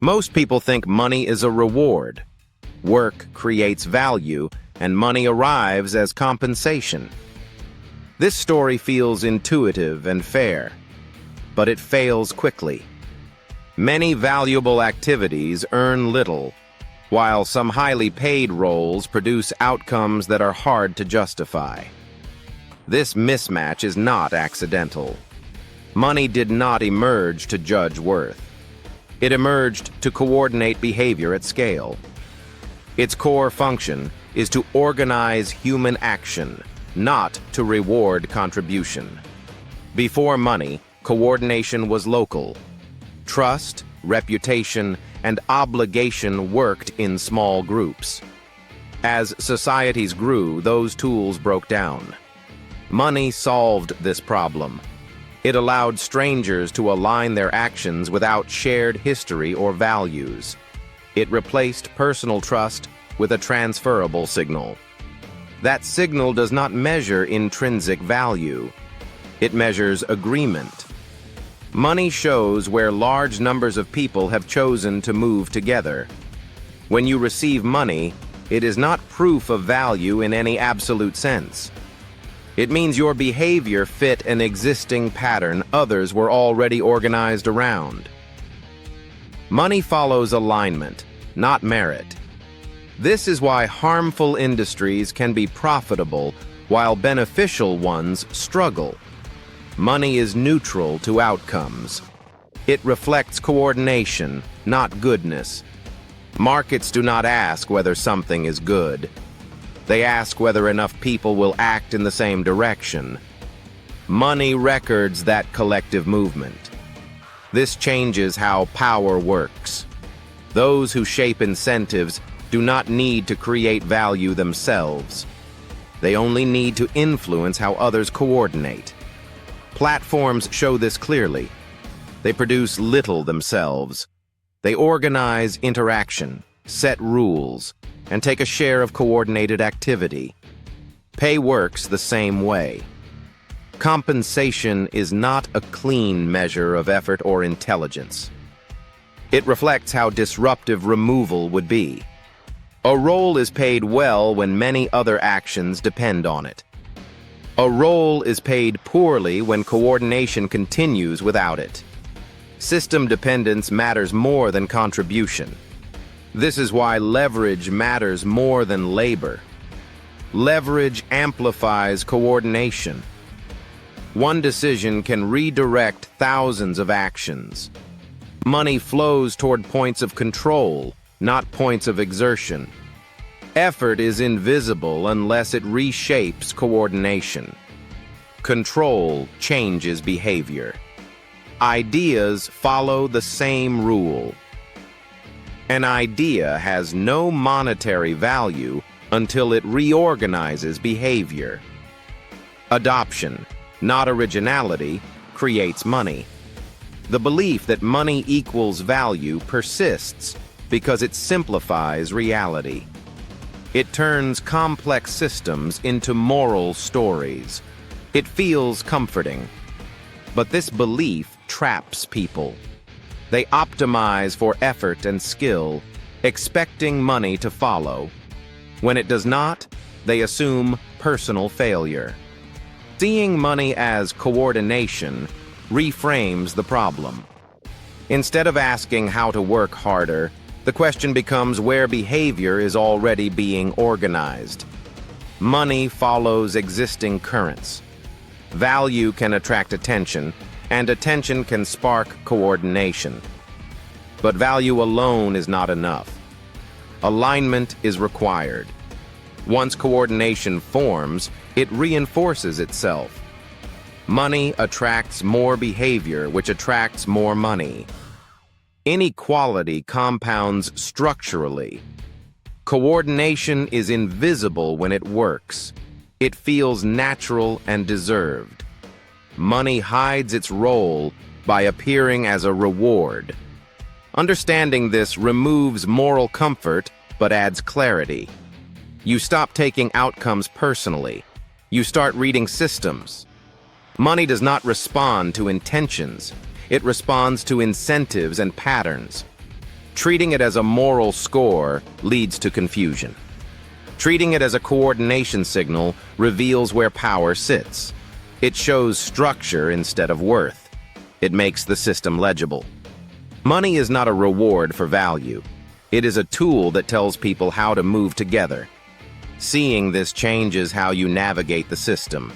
Most people think money is a reward. Work creates value, and money arrives as compensation. This story feels intuitive and fair, but it fails quickly. Many valuable activities earn little, while some highly paid roles produce outcomes that are hard to justify. This mismatch is not accidental. Money did not emerge to judge worth. It emerged to coordinate behavior at scale. Its core function is to organize human action, not to reward contribution. Before money, coordination was local. Trust, reputation, and obligation worked in small groups. As societies grew, those tools broke down. Money solved this problem. It allowed strangers to align their actions without shared history or values. It replaced personal trust with a transferable signal. That signal does not measure intrinsic value. It measures agreement. Money shows where large numbers of people have chosen to move together. When you receive money, it is not proof of value in any absolute sense. It means your behavior fit an existing pattern others were already organized around. Money follows alignment, not merit. This is why harmful industries can be profitable while beneficial ones struggle. Money is neutral to outcomes. It reflects coordination, not goodness. Markets do not ask whether something is good. They ask whether enough people will act in the same direction. Money records that collective movement. This changes how power works. Those who shape incentives do not need to create value themselves. They only need to influence how others coordinate. Platforms show this clearly. They produce little themselves. They organize interaction, set rules, and take a share of coordinated activity. Pay works the same way. Compensation is not a clean measure of effort or intelligence. It reflects how disruptive removal would be. A role is paid well when many other actions depend on it. A role is paid poorly when coordination continues without it. System dependence matters more than contribution. This is why leverage matters more than labor. Leverage amplifies coordination. One decision can redirect thousands of actions. Money flows toward points of control, not points of exertion. Effort is invisible unless it reshapes coordination. Control changes behavior. Ideas follow the same rule. An idea has no monetary value until it reorganizes behavior. Adoption, not originality, creates money. The belief that money equals value persists because it simplifies reality. It turns complex systems into moral stories. It feels comforting. But this belief traps people. They optimize for effort and skill, expecting money to follow. When it does not, they assume personal failure. Seeing money as coordination reframes the problem. Instead of asking how to work harder, the question becomes where behavior is already being organized. Money follows existing currents. Value can attract attention, and attention can spark coordination. But value alone is not enough. Alignment is required. Once coordination forms, it reinforces itself. Money attracts more behavior, which attracts more money. Inequality compounds structurally. Coordination is invisible when it works. It feels natural and deserved. Money hides its role by appearing as a reward. Understanding this removes moral comfort but adds clarity. You stop taking outcomes personally. You start reading systems. Money does not respond to intentions. It responds to incentives and patterns. Treating it as a moral score leads to confusion. Treating it as a coordination signal reveals where power sits. It shows structure instead of worth. It makes the system legible. Money is not a reward for value. It is a tool that tells people how to move together. Seeing this changes how you navigate the system.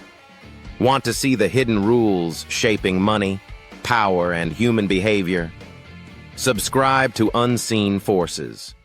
Want to see the hidden rules shaping money, power, and human behavior? Subscribe to Unseen Forces.